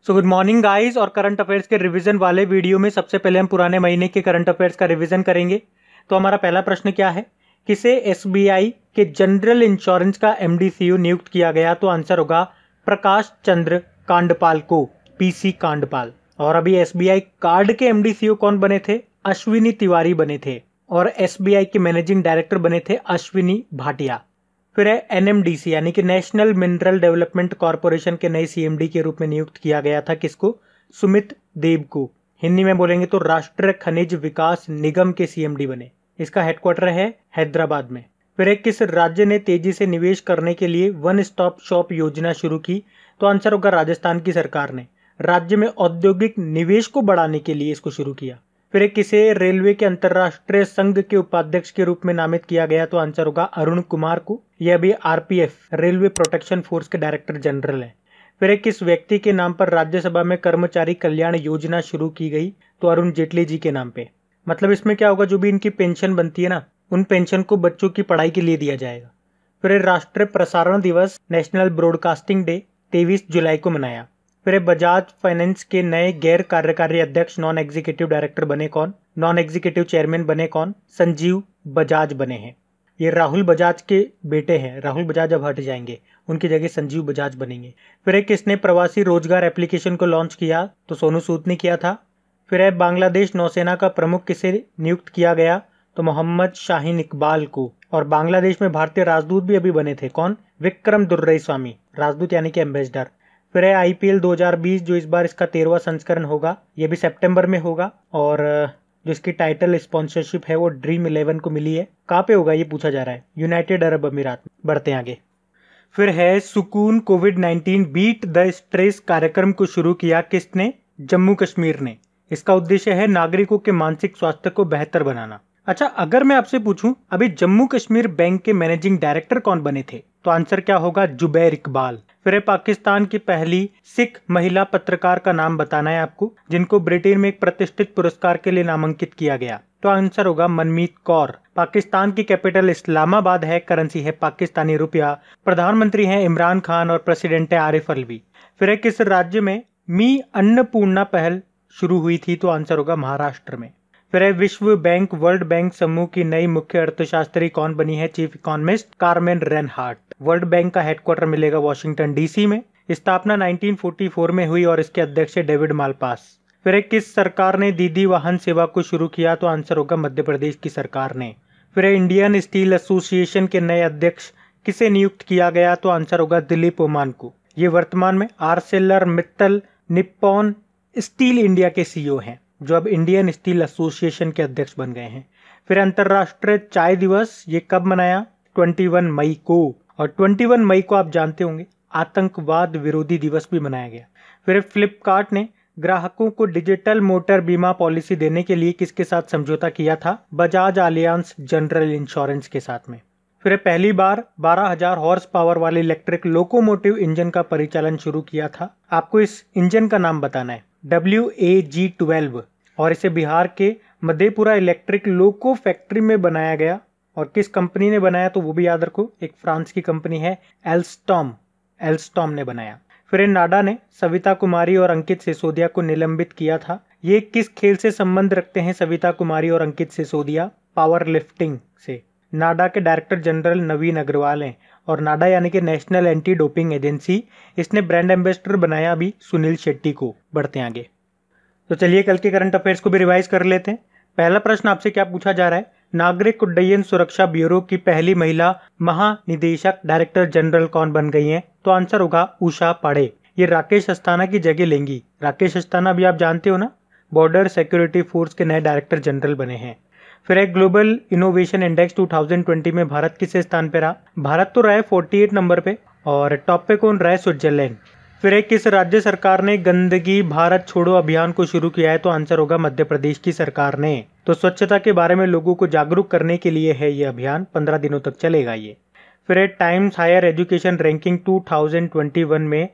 So good morning guys. और current affairs के revision वाले वीडियो में सबसे पहले हम पुराने महीने के करंट अफेयर्स का रिवीजन करेंगे। तो हमारा पहला प्रश्न क्या है, किसे एसबीआई के जनरल इंश्योरेंस का एमडीसीयू नियुक्त किया गया? तो आंसर होगा प्रकाश चंद्र कांडपाल को, पीसी कांडपाल। और अभी एसबीआई कार्ड के एमडीसीयू कौन बने थे? अश्विनी तिवारी बने थे। और एसबीआई के मैनेजिंग डायरेक्टर बने थे अश्विनी भाटिया। फिर है एनएमडीसी यानी कि नेशनल मिनरल डेवलपमेंट कॉर्पोरेशन के नए सीएमडी के रूप में नियुक्त किया गया था किसको? सुमित देव को। हिंदी में बोलेंगे तो राष्ट्रीय खनिज विकास निगम के सीएमडी बने। इसका हेडक्वार्टर है हैदराबाद में। फिर एक किस राज्य ने तेजी से निवेश करने के लिए वन स्टॉप शॉप योजना शुरू की? तो आंसर होगा राजस्थान की सरकार ने राज्य में औद्योगिक निवेश को बढ़ाने के लिए इसको शुरू किया। फिर एक किसे रेलवे के अंतर्राष्ट्रीय संघ के उपाध्यक्ष के रूप में नामित किया गया? तो आंसर होगा अरुण कुमार को। यह भी आरपीएफ रेलवे प्रोटेक्शन फोर्स के डायरेक्टर जनरल हैं। फिर एक किस व्यक्ति के नाम पर राज्यसभा में कर्मचारी कल्याण योजना शुरू की गई? तो अरुण जेटली जी के नाम पे। मतलब इसमें क्या होगा, जो भी इनकी पेंशन बनती है ना, उन पेंशन को बच्चों की पढ़ाई के लिए दिया जाएगा। फिर राष्ट्रीय प्रसारण दिवस नेशनल ब्रॉडकास्टिंग डे 23 जुलाई को मनाया। फिर बजाज फाइनेंस के नए गैर कार्यकारी अध्यक्ष नॉन एग्जीक्यूटिव डायरेक्टर बने कौन? नॉन एग्जीक्यूटिव चेयरमैन बने कौन? संजीव बजाज बने हैं। ये राहुल बजाज के बेटे हैं। राहुल बजाज अब हट जाएंगे, उनकी जगह संजीव बजाज बनेंगे। फिर एक किसने प्रवासी रोजगार एप्लीकेशन को लॉन्च किया? तो सोनू सूद ने किया था। फिर है बांग्लादेश नौसेना का प्रमुख किसे नियुक्त किया गया? तो मोहम्मद शाहीन इकबाल को। और बांग्लादेश में भारतीय राजदूत भी अभी बने थे, कौन? विक्रम दुर्रईस्वामी, राजदूत यानी कि एम्बेसडर। फिर है आईपीएल 2020 जो इस बार इसका 13वां संस्करण होगा, ये भी सितंबर में होगा। और जो इसकी टाइटल स्पॉन्सरशिप है वो ड्रीम 11 को मिली है। कहाँ पे होगा ये पूछा जा रहा है? यूनाइटेड अरब अमीरात में। बढ़ते हैं आगे। फिर है सुकून कोविड-19 बीट द स्ट्रेस कार्यक्रम को शुरू किया किसने? जम्मू कश्मीर ने। इसका उद्देश्य है नागरिकों के मानसिक स्वास्थ्य को बेहतर बनाना। अच्छा, अगर मैं आपसे पूछूं अभी जम्मू कश्मीर बैंक के मैनेजिंग डायरेक्टर कौन बने थे? तो आंसर क्या होगा? जुबैर इकबाल। फिर पाकिस्तान की पहली सिख महिला पत्रकार का नाम बताना है आपको, जिनको ब्रिटेन में एक प्रतिष्ठित पुरस्कार के लिए नामांकित किया गया। तो आंसर होगा मनमीत कौर। पाकिस्तान की कैपिटल इस्लामाबाद है, करेंसी है पाकिस्तानी रुपया, प्रधानमंत्री हैं इमरान खान और प्रेसिडेंट है आरिफ अलवी। फिर किस राज्य में मी अन्नपूर्णा पहल शुरू हुई थी? तो आंसर होगा महाराष्ट्र में। फिर विश्व बैंक वर्ल्ड बैंक समूह की नई मुख्य अर्थशास्त्री कौन बनी है? Chief economist Carmen Reinhart. World bank का हेडक्वार्टर मिलेगा वॉशिंगटन डीसी में। स्थापना 1944 में हुई और इसके अध्यक्ष है डेविड मालपास। फिर किस सरकार ने दीदी वाहन सेवा को शुरू किया? तो आंसर होगा मध्य प्रदेश की सरकार ने। फिर इंडियन स्टील एसोसिएशन के नए अध्यक्ष किसे नियुक्त किया गया? तो आंसर होगा दिलीप ओमान को। ये वर्तमान में Arcelor Mittal Nippon steel India के सीईओ हैं, जो अब इंडियन स्टील एसोसिएशन के अध्यक्ष बन गए हैं। फिर अंतर्राष्ट्रीय चाय दिवस ये कब मनाया? 21 मई को। और 21 मई को आप जानते होंगे आतंकवाद विरोधी दिवस भी मनाया गया। फिर फ्लिपकार्ट ने ग्राहकों को डिजिटल मोटर बीमा पॉलिसी देने के लिए किसके साथ समझौता किया था? बजाज आलियांज जनरल इंश्योरेंस के साथ में। फिर पहली बार 12,000 हॉर्स पावर वाले इलेक्ट्रिक लोकोमोटिव इंजन का परिचालन शुरू किया था। आपको इस इंजन का नाम बताना है, WAG-12। और इसे बिहार के मधेपुरा इलेक्ट्रिक लोको फैक्ट्री में बनाया गया। और किस कंपनी ने बनाया? तो वो भी याद रखो, एक फ्रांस की कंपनी है एल्स्टॉम ने बनाया। फिर नाडा ने सविता कुमारी और अंकित सिसोदिया को निलंबित किया था। ये किस खेल से संबंध रखते हैं सविता कुमारी और अंकित सिसोदिया? पावर लिफ्टिंग से। नाडा के डायरेक्टर जनरल नवीन अग्रवाल हैं। और नाडा यानी कि नेशनल एंटी डोपिंग एजेंसी, इसने ब्रांड एम्बेसडर बनाया भी सुनील शेट्टी को। बढ़ते हैं आगे। तो चलिए कल के करंट अफेयर्स को भी रिवाइज कर लेते हैं। पहला प्रश्न आपसे क्या पूछा जा रहा है? नागरिक उड्डयन सुरक्षा ब्यूरो की पहली महिला महानिदेशक डायरेक्टर जनरल कौन बन गई हैं? तो आंसर होगा उषा पांडे। ये राकेश अस्थाना की जगह लेंगी। राकेश अस्थाना भी आप जानते हो ना, बॉर्डर सिक्योरिटी फोर्स के नए डायरेक्टर जनरल बने हैं। फिर एक ग्लोबल इनोवेशन इंडेक्स 2020 में भारत किस स्थान पे रहा? भारत तो रहा है 48 नंबर पे। और टॉप पे कौन रहा है? स्विट्जरलैंड। फिर एक किस राज्य सरकार ने गंदगी भारत छोड़ो अभियान को शुरू किया है? तो आंसर होगा मध्य प्रदेश की सरकार ने। तो स्वच्छता के बारे में लोगों को जागरूक करने के लिए है ये अभियान, 15 दिनों तक चलेगा ये। फिर टाइम्स हायर एजुकेशन रैंकिंग 2021 में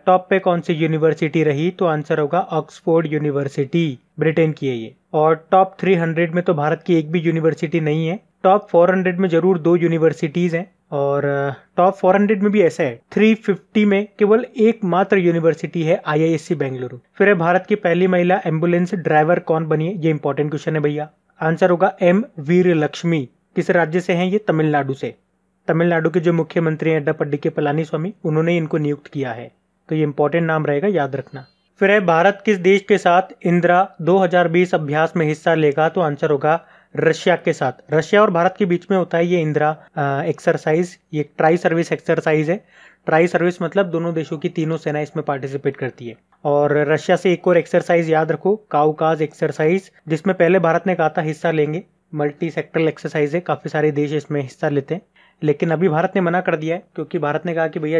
टॉप पे कौन सी यूनिवर्सिटी रही? तो आंसर होगा ऑक्सफोर्ड यूनिवर्सिटी, ब्रिटेन की है ये। और टॉप 300 में तो भारत की एक भी यूनिवर्सिटी नहीं है। टॉप 400 में जरूर 2 यूनिवर्सिटीज हैं, और टॉप 400 में भी ऐसा है, 350 में केवल एकमात्र यूनिवर्सिटी है IISc बेंगलुरु। फिर है भारत की पहली महिला एम्बुलेंस ड्राइवर कौन बनी है, ये इंपॉर्टेंट क्वेश्चन है भैया। आंसर होगा M वीर लक्ष्मी। किस राज्य से हैं ये, तमिलनाडु से। तमिलनाडु के जो मुख्यमंत्री हैं एडप्पाडी के पलानीस्वामी, उन्होंने इनको नियुक्त किया है, तो ये इंपॉर्टेंट नाम रहेगा, याद रखना। फिर है भारत किस देश के साथ इंदिरा 2020 अभ्यास में हिस्सा लेगा, तो आंसर होगा रशिया के साथ। रशिया और भारत के बीच में होता है ये इंदिरा एक्सरसाइज, ये ट्राई सर्विस एक्सरसाइज है। ट्राई सर्विस मतलब दोनों देशों की तीनों सेना इसमें पार्टिसिपेट करती है। और रशिया से एक और एक्सरसाइज याद रखो, काउकाज एक्सरसाइज, जिसमें पहले भारत ने कहा था हिस्सा लेंगे। मल्टी सेक्टरल एक्सरसाइज है, काफी सारे देश इसमें हिस्सा लेते हैं, लेकिन अभी भारत ने मना कर दिया है, क्योंकि भारत ने कहा कि भैया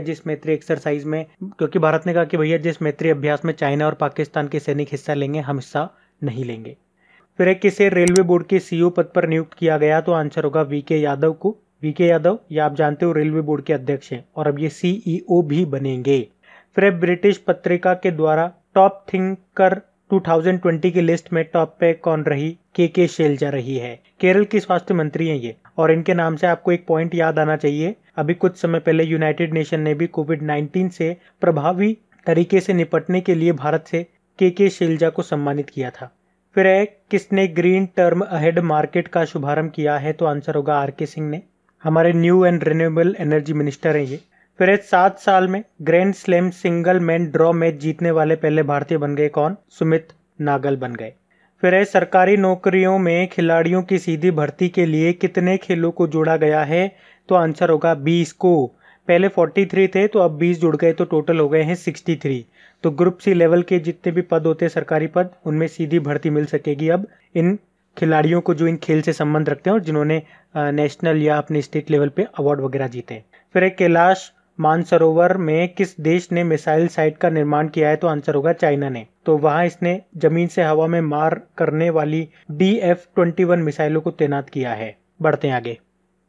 जिस मैत्री अभ्यास में चाइना और पाकिस्तान के सैनिक हिस्सा लेंगे, हम हिस्सा नहीं लेंगे। फिर किसे रेलवे बोर्ड के CEO पद पर नियुक्त किया गया, तो आंसर होगा VK यादव को। VK यादव, ये आप जानते हो रेलवे बोर्ड के अध्यक्ष हैं और अब ये CEO भी बनेंगे। फिर ब्रिटिश पत्रिका के द्वारा टॉप थिंकर 2020 की लिस्ट में टॉप पे कौन रही, KK शैलजा रही है। केरल की स्वास्थ्य मंत्री हैं ये, और इनके नाम से आपको एक पॉइंट याद आना चाहिए, अभी कुछ समय पहले यूनाइटेड नेशन ने भी कोविड-19 से प्रभावी तरीके से निपटने के लिए भारत से KK शैलजा को सम्मानित किया था। फिर है किसने ग्रीन टर्म अहेड मार्केट का शुभारंभ किया है, तो आंसर होगा RK सिंह ने, हमारे new and renewable energy minister हैं ये। फिर 7 साल में grand slam single man draw match जीतने वाले पहले भारतीय बन गए कौन, सुमित नागल बन गए। फिर सरकारी नौकरियों में खिलाड़ियों की सीधी भर्ती के लिए कितने खेलों को जोड़ा गया है, तो आंसर होगा 20 को। पहले 43 थे, तो अब 20 जुड़ गए, तो टोटल हो गए हैं 63। तो ग्रुप C लेवल के जितने भी पद होते हैं सरकारी पद, उनमें सीधी भर्ती मिल सकेगी अब इन खिलाड़ियों को जो इन खेल से संबंध रखते हैं और जिन्होंने नेशनल या अपने स्टेट लेवल पे अवार्ड वगैरह जीते हैं। फिर कैलाश मानसरोवर में किस देश ने मिसाइल साइट का निर्माण किया है, तो आंसर होगा चाइना ने। तो वहां इसने जमीन से हवा में मार करने वाली DF-21 मिसाइलों को तैनात किया है। बढ़ते हैं आगे।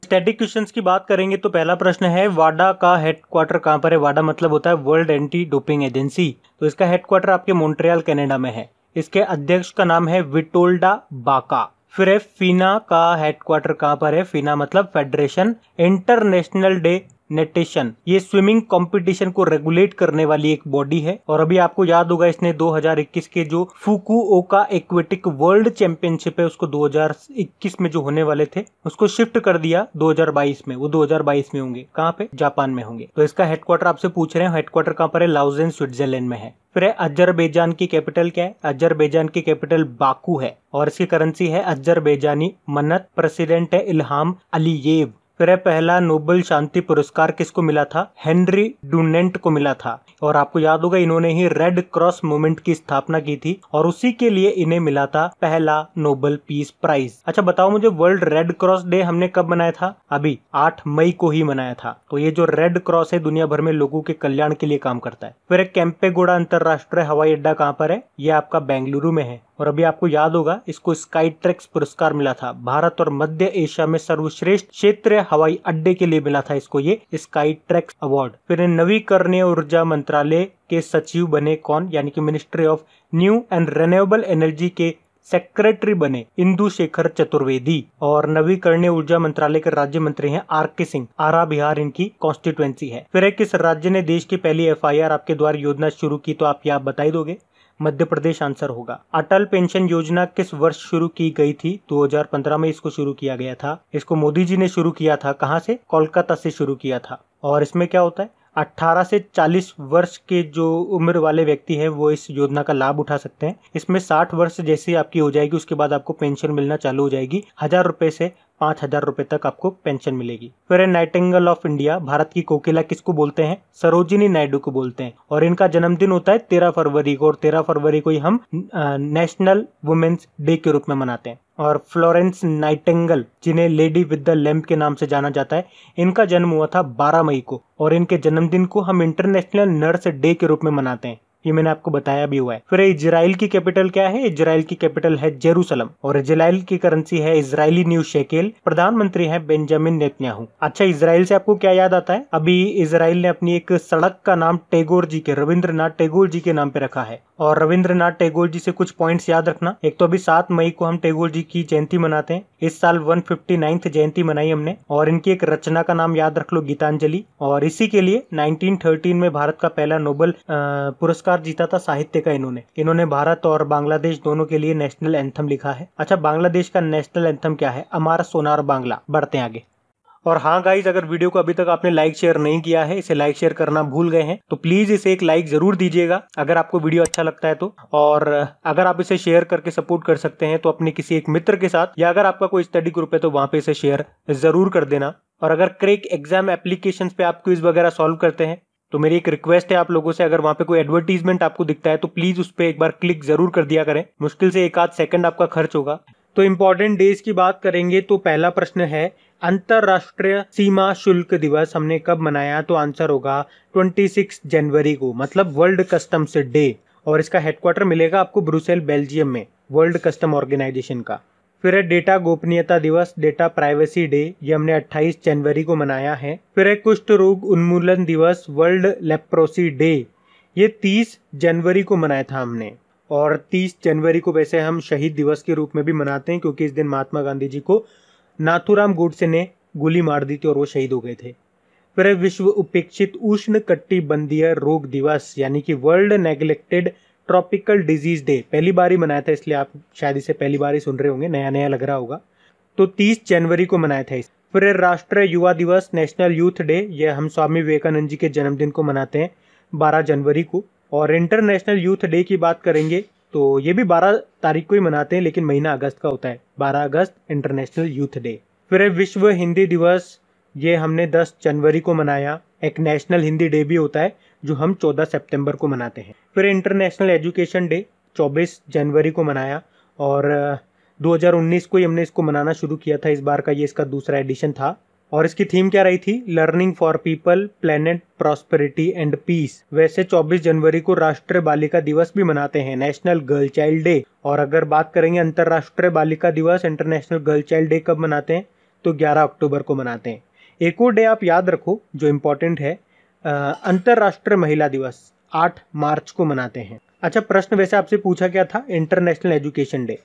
स्टैटिक क्वेश्चंस की बात करेंगे तो पहला प्रश्न है, वाडा का हेडक्वार्टर कहां पर है। वाडा मतलब होता है वर्ल्ड एंटी डोपिंग एजेंसी, तो इसका हेडक्वार्टर आपके मॉन्ट्रियल कनाडा में है। इसके अध्यक्ष का नाम है विटोल्डा बाका। फिर है फीना का हेडक्वार्टर कहां पर है। फीना मतलब फेडरेशन इंटरनेशनल डे नेटेशन, ये स्विमिंग कंपटीशन को रेगुलेट करने वाली एक बॉडी है। और अभी आपको याद होगा इसने 2021 के जो फुकुओका एक्वेटिक वर्ल्ड चैंपियनशिप है उसको 2021 में जो होने वाले थे उसको शिफ्ट कर दिया 2022 में। वो 2022 में होंगे, कहाँ पे, जापान में होंगे। तो इसका हेडक्वार्टर आपसे पूछ रहे हैं, हेडक्वार्टर कहाँ पर है, लाउजेन स्विट्जरलैंड में है। फिर है अजरबैजान की कैपिटल क्या है। अजरबैजान की कैपिटल बाकू है और इसकी करेंसी है अजरबैजानी मनत। प्रेसिडेंट है इल्हाम अलीयेव। फिर पहला नोबेल शांति पुरस्कार किसको मिला था, हेनरी डुनेंट को मिला था। और आपको याद होगा इन्होंने ही रेड क्रॉस मूवमेंट की स्थापना की थी और उसी के लिए इन्हें मिला था पहला नोबेल पीस प्राइज। अच्छा बताओ मुझे, वर्ल्ड रेड क्रॉस डे हमने कब मनाया था, अभी 8 मई को ही मनाया था। तो ये जो रेड क्रॉस है दुनिया भर में लोगों के कल्याण के लिए काम करता है। फिर केम्पेगौड़ा अंतरराष्ट्रीय हवाई अड्डा कहाँ पर है, ये आपका बेंगलुरु में है। और अभी आपको याद होगा इसको स्काई ट्रैक्स पुरस्कार मिला था, भारत और मध्य एशिया में सर्वश्रेष्ठ क्षेत्रीय हवाई अड्डे के लिए मिला था इसको ये स्काई ट्रैक्स अवार्ड। फिर नवीकरणीय ऊर्जा मंत्रालय के सचिव बने कौन, यानी कि ministry of new and renewable energy के सेक्रेटरी बने इंदु शेखर चतुर्वेदी। और नवीकरणीय ऊर्जा मंत्रालय के राज्य मंत्री हैं RK सिंह, आरा बिहार इनकी कॉन्स्टिट्यूएंसी है। फिर किस राज्य ने देश की पहली FIR आपके द्वारा योजना शुरू की, तो आप क्या बताई दोगे, मध्य प्रदेश आंसर होगा। अटल पेंशन योजना किस वर्ष शुरू की गई थी, 2015 में इसको शुरू किया गया था। इसको मोदी जी ने शुरू किया था, कहां से, कोलकाता से शुरू किया था। और इसमें क्या होता है, 18 से 40 वर्ष के जो उम्र वाले व्यक्ति हैं वो इस योजना का लाभ उठा सकते हैं। इसमें 60 वर्ष जैसे आपकी हो जाएगी उसके बाद आपको पेंशन मिलना चालू हो जाएगी। 1000 रुपए से 5000 रुपए तक आपको पेंशन मिलेगी। फिर नाइटिंगेल ऑफ इंडिया, भारत की कोकिला किसको बोलते हैं, सरोजिनी नायडू को बोलते हैं। और इनका जन्मदिन होता है 13 फरवरी को, और 13 फरवरी को ही हम नेशनल वुमेन्स डे के रूप में मनाते हैं। और फ्लोरेंस नाइटिंगेल, जिन्हें लेडी विद द लैम्प के नाम से जाना जाता है, इनका जन्म हुआ था 12 मई को और इनके जन्मदिन को हम इंटरनेशनल नर्स डे के रूप में मनाते हैं। ये मैंने आपको बताया भी हुआ है। फिर इजराइल की कैपिटल क्या है? इजराइल की कैपिटल है जेरूसलम और इजराइल की करेंसी है इजरायली न्यू शेकेल। प्रधानमंत्री है बेंजामिन नेतन्याहू। अच्छा, इजराइल से आपको क्या याद आता है? अभी इजराइल ने अपनी एक सड़क का नाम टैगोर जी के, रविंद्रनाथ टैगोर जी के नाम पे रखा है। और रविंद्रनाथ टैगोर जी से कुछ पॉइंट्स याद रखना। एक तो अभी 7 मई को हम टैगोर जी की जयंती मनाते हैं। इस साल 159th जयंती मनाई हमने। और इनकी एक रचना का नाम याद रख लो, गीतांजलि। और इसी के लिए 1913 में भारत का पहला नोबेल पुरस्कार जीता था साहित्य का इन्होंने भारत और बांग्लादेश दोनों के लिए नेशनल एंथम लिखा है। अच्छा, बांग्लादेश का नेशनल एंथम क्या है? अमारा सोनार बांग्ला। बढ़ते हैं आगे। और हाँ गाइज, अगर वीडियो को अभी तक आपने लाइक शेयर नहीं किया है, इसे लाइक शेयर करना भूल गए हैं तो प्लीज इसे एक लाइक जरूर दीजिएगा अगर आपको वीडियो अच्छा लगता है तो। और अगर आप इसे शेयर करके सपोर्ट कर सकते हैं तो अपने किसी एक मित्र के साथ, या अगर आपका कोई स्टडी ग्रुप है तो वहां पे इसे शेयर जरूर कर देना। और अगर क्रैक एग्जाम एप्लीकेशंस पे आप क्विज वगैरह सॉल्व करते हैं तो मेरी एक रिक्वेस्ट है आप लोगों से, अगर वहां पे कोई एडवर्टीजमेंट आपको दिखता है तो प्लीज उस पर एक बार क्लिक जरूर कर दिया करें। मुश्किल से 1 आध सेकंड आपका खर्च होगा। तो इम्पोर्टेंट डेज की बात करेंगे तो पहला प्रश्न है अंतरराष्ट्रीय सीमा शुल्क दिवस हमने कब मनाया? तो आंसर होगा 26 जनवरी को, मतलब वर्ल्ड कस्टम्स डे। और इसका हेडक्वार्टर मिलेगा आपको ब्रुसेल, बेल्जियम में, वर्ल्ड कस्टम ऑर्गेनाइजेशन का। फिर है डेटा गोपनीयता दिवस, डेटा प्राइवेसी डे, ये हमने 28 जनवरी को मनाया है। फिर है कुष्ठ रोग उन्मूलन दिवस, वर्ल्ड लेप्रोसी डे, ये 30 जनवरी को मनाया था हमने। और 30 जनवरी को वैसे हम शहीद दिवस के रूप में भी मनाते हैं क्योंकि इस दिन महात्मा गांधी जी को नाथूराम गोडसे ने गोली मार दी थी और वो शहीद हो गए थे। फिर है विश्व उपेक्षित उष्ण कटिबंधीय रोग दिवस, यानी कि world neglected tropical disease day. पहली बार ही मनाया था, इसलिए आप शायद इसे पहली बार ही सुन रहे होंगे, नया नया लग रहा होगा। तो 30 जनवरी को मनाया था इस। फिर है राष्ट्रीय युवा दिवस, नेशनल यूथ डे, ये हम स्वामी विवेकानंद जी के जन्मदिन को मनाते हैं 12 जनवरी को। और इंटरनेशनल यूथ डे की बात करेंगे तो ये भी 12 तारीख को ही मनाते हैं, लेकिन महीना अगस्त का होता है, 12 अगस्त इंटरनेशनल यूथ डे। फिर है विश्व हिंदी दिवस, ये हमने 10 जनवरी को मनाया। एक नेशनल हिंदी डे भी होता है जो हम 14 सितंबर को मनाते हैं। फिर इंटरनेशनल एजुकेशन डे 24 जनवरी को मनाया। और 2019 को ही हमने इसको मनाना शुरू किया था, इस बार का ये इसका दूसरा एडिशन था। और इसकी थीम क्या रही थी? Learning for people, planet, prosperity and peace. वैसे 24 जनवरी को राष्ट्रीय बालिका दिवस भी मनाते हैं, नेशनल गर्ल चाइल्ड डे। और अगर बात करेंगे अंतरराष्ट्रीय बालिका दिवस, इंटरनेशनल गर्ल चाइल्ड डे कब मनाते हैं? तो 11 अक्टूबर को मनाते हैं। एक और डे आप याद रखो जो इम्पोर्टेंट है, अंतरराष्ट्रीय महिला दिवस 8 मार्च को मनाते हैं। अच्छा, प्रश्न वैसे आपसे पूछा गया था इंटरनेशनल एजुकेशन डे,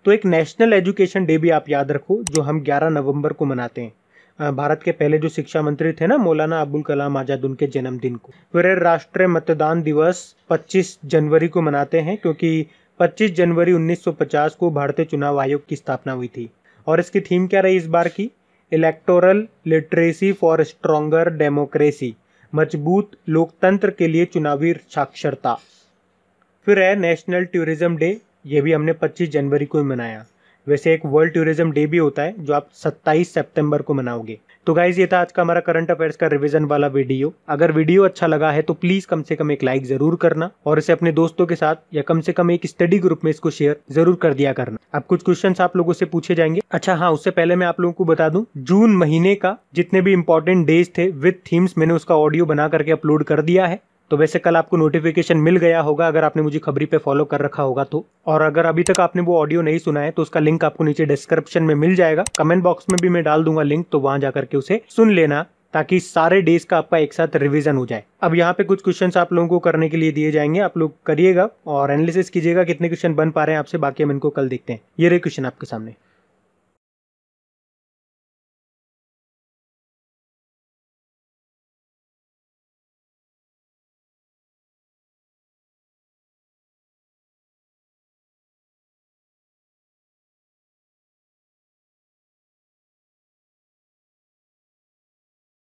तो एक नेशनल एजुकेशन डे भी आप याद रखो जो हम 11 नवंबर को मनाते हैं। भारत के पहले जो शिक्षा मंत्री थे ना, मौलाना अबुल कलाम आजाद, उनके जन्मदिन को। फिर राष्ट्रीय मतदान दिवस 25 जनवरी को मनाते हैं क्योंकि 25 जनवरी 1950 को भारतीय चुनाव आयोग की स्थापना हुई थी। और इसकी थीम क्या रही इस बार की? Electoral literacy for stronger democracy, मजबूत लोकतंत्र के लिए चुनावी साक्षरता। फिर है नेशनल टूरिज्म डे, ये भी हमने 25 जनवरी को ही मनाया। वैसे एक वर्ल्ड टूरिज्म डे भी होता है जो आप 27 सितंबर को मनाओगे। तो गाइज, ये था आज का हमारा करंट अफेयर्स का रिवीजन वाला वीडियो। अगर वीडियो अच्छा लगा है तो प्लीज कम से कम एक लाइक जरूर करना और इसे अपने दोस्तों के साथ या कम से कम एक स्टडी ग्रुप में इसको शेयर जरूर कर दिया करना। अब कुछ क्वेश्चंस आप लोगों से पूछे जाएंगे। अच्छा हाँ, उससे पहले मैं आप लोगों को बता दूं, जून महीने का जितने भी इंपॉर्टेंट डेज थे विद थीम्स, मैंने उसका ऑडियो बना करके अपलोड कर दिया है। तो वैसे कल आपको नोटिफिकेशन मिल गया होगा अगर आपने मुझे खबरी पे फॉलो कर रखा होगा तो। और अगर अभी तक आपने वो ऑडियो नहीं सुना है तो उसका लिंक आपको नीचे डिस्क्रिप्शन में मिल जाएगा, कमेंट बॉक्स में भी मैं डाल दूंगा लिंक, तो वहां जाकर के उसे सुन लेना ताकि सारे डेज का आपका एक साथ रिवीजन हो जाए। अब यहाँ पे कुछ क्वेश्चंस आप लोगों को करने के लिए दिए जाएंगे, आप लोग करिएगा और एनालिसिस कीजिएगा कितने क्वेश्चन बन पा रहे हैं आपसे, बाकी हम इनको कल देखते हैं। ये रहे क्वेश्चन आपके सामने।